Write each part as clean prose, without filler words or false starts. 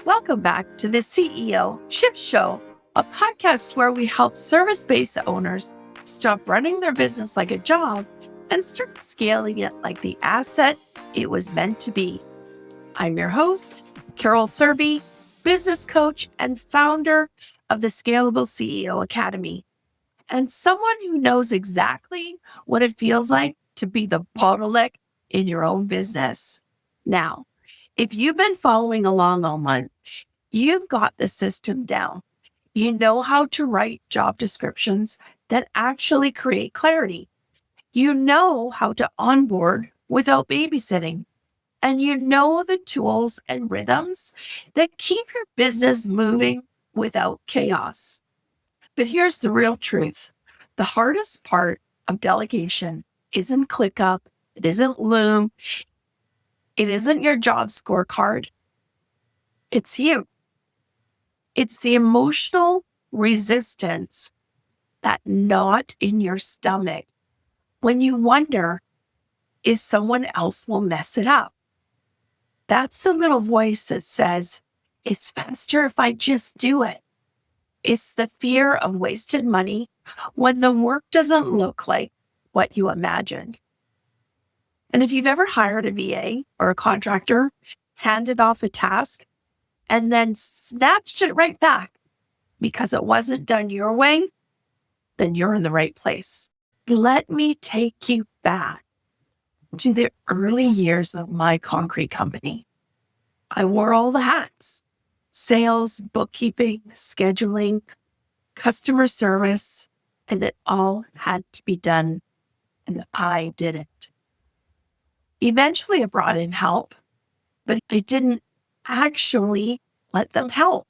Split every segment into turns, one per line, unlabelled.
Welcome back to the CEO Shift Show, a podcast where we help service-based owners stop running their business like a job and start scaling it like the asset it was meant to be. I'm your host, Carol Surbey, business coach and founder of the Scalable CEO Academy, and someone who knows exactly what it feels like to be the bottleneck in your own business. Now, if you've been following along all month, you've got the system down. You know how to write job descriptions that actually create clarity. You know how to onboard without babysitting. And you know the tools and rhythms that keep your business moving without chaos. But here's the real truth. The hardest part of delegation isn't ClickUp. It isn't Loom. It isn't your job scorecard. It's you. It's the emotional resistance, that knot in your stomach when you wonder if someone else will mess it up. That's the little voice that says, it's faster if I just do it. It's the fear of wasted money when the work doesn't look like what you imagined. And if you've ever hired a VA or a contractor, handed off a task, and then snatched it right back because it wasn't done your way, then you're in the right place. Let me take you back to the early years of my concrete company. I wore all the hats: sales, bookkeeping, scheduling, customer service, and it all had to be done, and I did it. Eventually, I brought in help, but I didn't actually let them help.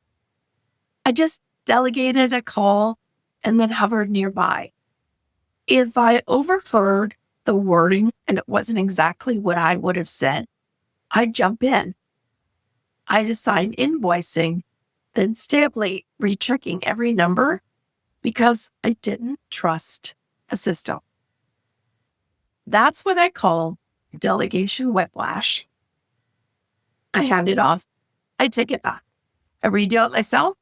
I just delegated a call and then hovered nearby. If I overheard the wording and it wasn't exactly what I would have said, I'd jump in. I'd assign invoicing, then stay up late rechecking every number because I didn't trust a system. That's what I call delegation whiplash. I hand it off. I take it back. I redo it myself.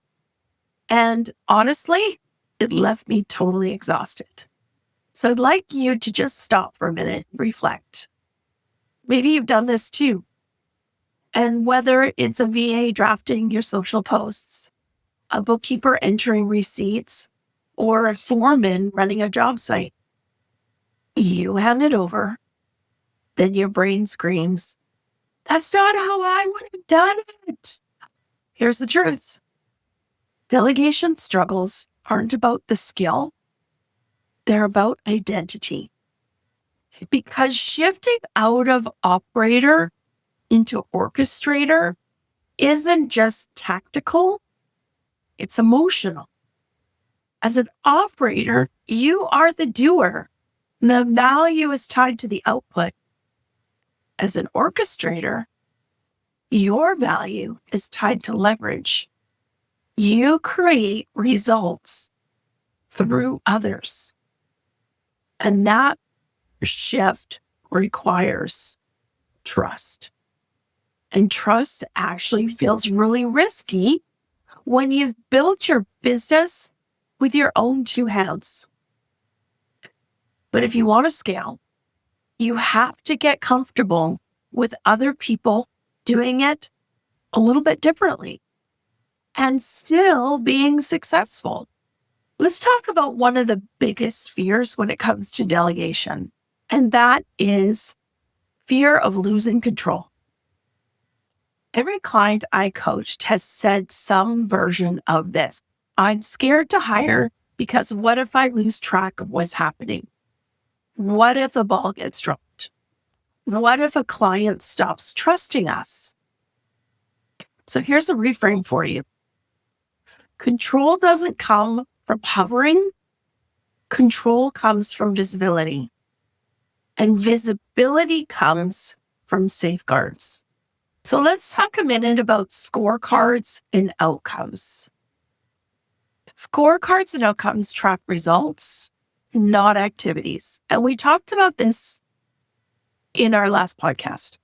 And honestly, it left me totally exhausted. So I'd like you to just stop for a minute, reflect. Maybe you've done this too. And whether it's a VA drafting your social posts, a bookkeeper entering receipts, or a foreman running a job site, you hand it over, then your brain screams, "That's not how I would have done it." Here's the truth. Delegation struggles aren't about the skill. They're about identity. Because shifting out of operator into orchestrator isn't just tactical, it's emotional. As an operator, you are the doer. The value is tied to the output. As an orchestrator, your value is tied to leverage. You create results through others. And that shift requires trust. And trust actually feels really risky when you've built your business with your own two hands. But if you want to scale, you have to get comfortable with other people doing it a little bit differently and still being successful. Let's talk about one of the biggest fears when it comes to delegation, and that is fear of losing control. Every client I coached has said some version of this. I'm scared to hire because what if I lose track of what's happening? What if the ball gets dropped? What if a client stops trusting us? So here's a reframe for you. Control doesn't come from hovering. Control comes from visibility. And visibility comes from safeguards. So let's talk a minute about scorecards and outcomes. Scorecards and outcomes track results, not activities. And we talked about this in our last podcast.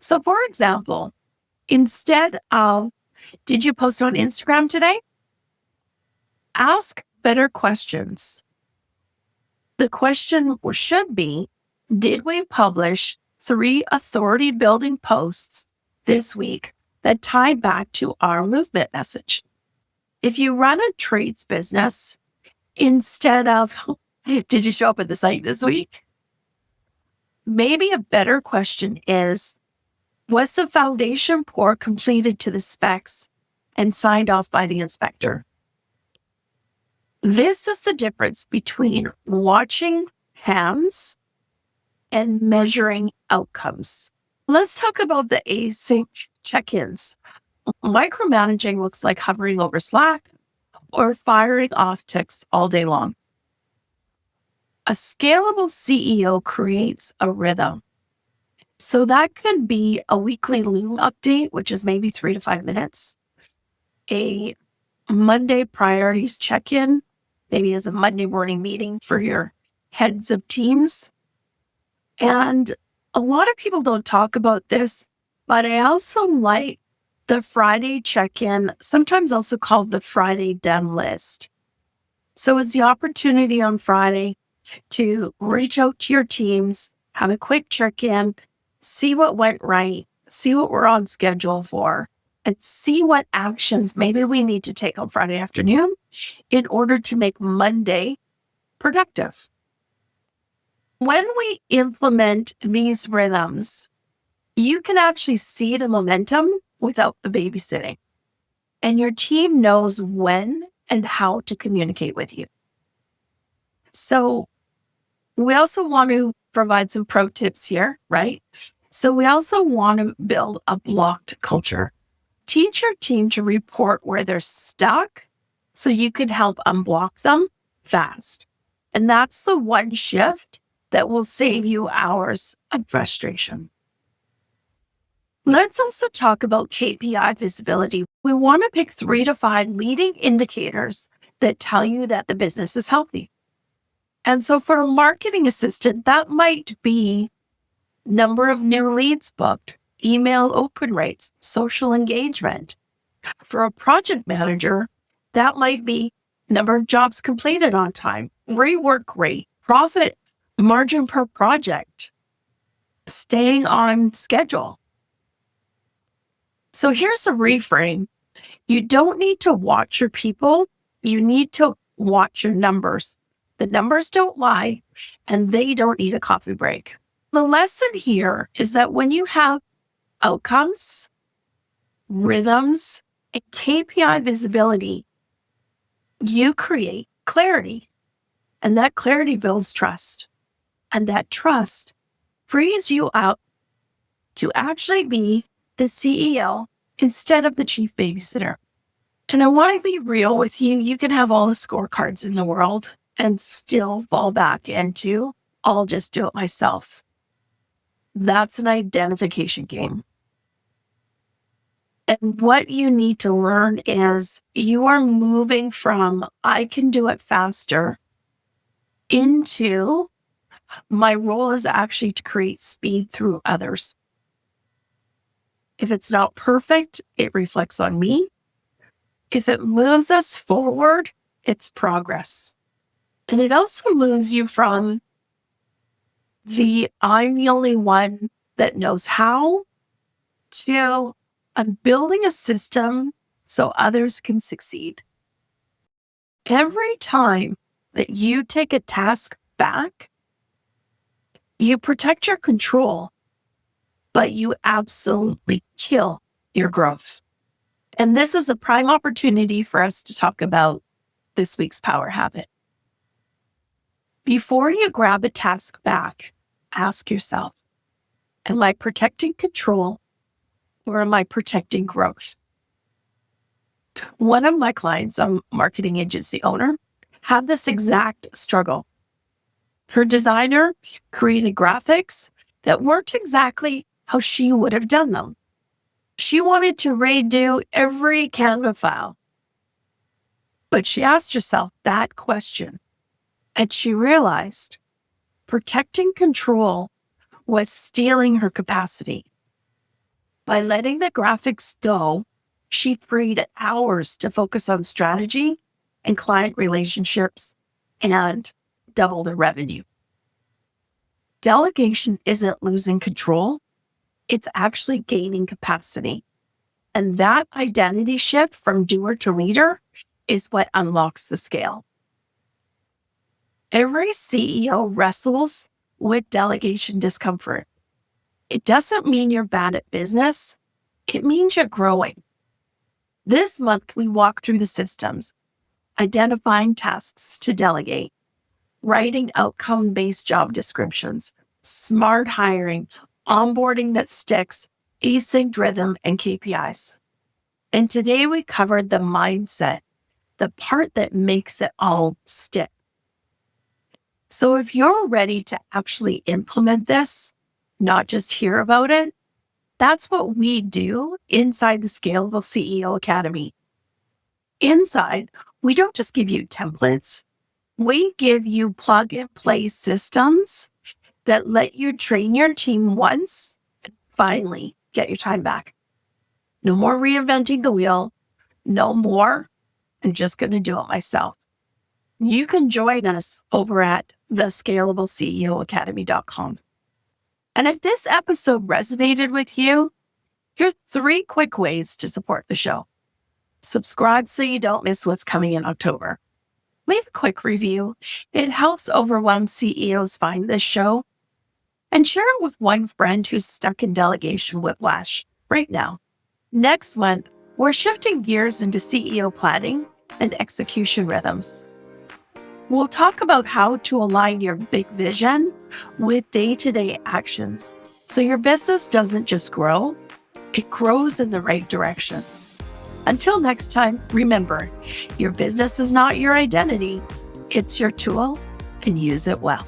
So for example, instead of Did you post on Instagram today? Ask better questions. The question should be, did we publish 3 authority building posts this week that tied back to our movement message? If you run a trades business, instead of, did you show up at the site this week? Maybe a better question is, was the foundation pour completed to the specs and signed off by the inspector? This is the difference between watching hands and measuring outcomes. Let's talk about the async check-ins. Micromanaging looks like hovering over Slack or firing off ticks all day long. A scalable CEO creates a rhythm. So that could be a weekly Loom update, which is maybe 3 to 5 minutes. A Monday priorities check-in, maybe as a Monday morning meeting for your heads of teams. And a lot of people don't talk about this, but I also like the Friday check-in, sometimes also called the Friday done list. So it's the opportunity on Friday to reach out to your teams, have a quick check-in, see what went right, see what we're on schedule for, and see what actions maybe we need to take on Friday afternoon in order to make Monday productive. When we implement these rhythms, you can actually see the momentum without the babysitting. And your team knows when and how to communicate with you. So we also want to provide some pro tips here, right? So we also want to build a blocked culture. Teach your team to report where they're stuck so you can help unblock them fast. And that's the one shift that will save you hours of frustration. Let's also talk about KPI visibility. We want to pick 3 to 5 leading indicators that tell you that the business is healthy. And so for a marketing assistant, that might be number of new leads booked, email open rates, social engagement. For a project manager, that might be number of jobs completed on time, rework rate, profit margin per project, staying on schedule. So here's a reframe. You don't need to watch your people. You need to watch your numbers. The numbers don't lie, and they don't need a coffee break. The lesson here is that when you have outcomes, rhythms, and KPI visibility, you create clarity. And that clarity builds trust. And that trust frees you up to actually be the CEO instead of the chief babysitter. And I want to be real with you. You can have all the scorecards in the world and still fall back into, I'll just do it myself. That's an identification game. And what you need to learn is you are moving from, I can do it faster, into my role is actually to create speed through others. If it's not perfect, it reflects on me. If it moves us forward, it's progress. And it also moves you from I'm the only one that knows how to I'm building a system so others can succeed. Every time that you take a task back, you protect your control, but you absolutely kill your growth. And this is a prime opportunity for us to talk about this week's power habit. Before you grab a task back, ask yourself, am I protecting control or am I protecting growth? One of my clients, a marketing agency owner, had this exact struggle. Her designer created graphics that weren't exactly how she would have done them. She wanted to redo every Canva file. But she asked herself that question, and she realized protecting control was stealing her capacity. By letting the graphics go, she freed hours to focus on strategy and client relationships and double the revenue. Delegation isn't losing control, it's actually gaining capacity. And that identity shift from doer to leader is what unlocks the scale. Every CEO wrestles with delegation discomfort. It doesn't mean you're bad at business. It means you're growing. This month, we walk through the systems, identifying tasks to delegate, writing outcome-based job descriptions, smart hiring, onboarding that sticks, async rhythm, and KPIs. And today we covered the mindset, the part that makes it all stick. So if you're ready to actually implement this, not just hear about it, that's what we do inside the Scalable CEO Academy. Inside, we don't just give you templates. We give you plug-and-play systems that let you train your team once and finally get your time back. No more reinventing the wheel. No more. I'm just going to do it myself. You can join us over at thescalablecEOacademy.com. And if this episode resonated with you, here are 3 quick ways to support the show. Subscribe so you don't miss what's coming in October. Leave a quick review. It helps overwhelmed CEOs find this show. And share it with one friend who's stuck in delegation whiplash right now. Next month, we're shifting gears into CEO planning and execution rhythms. We'll talk about how to align your big vision with day-to-day actions so your business doesn't just grow, it grows in the right direction. Until next time, remember, your business is not your identity, it's your tool, and use it well.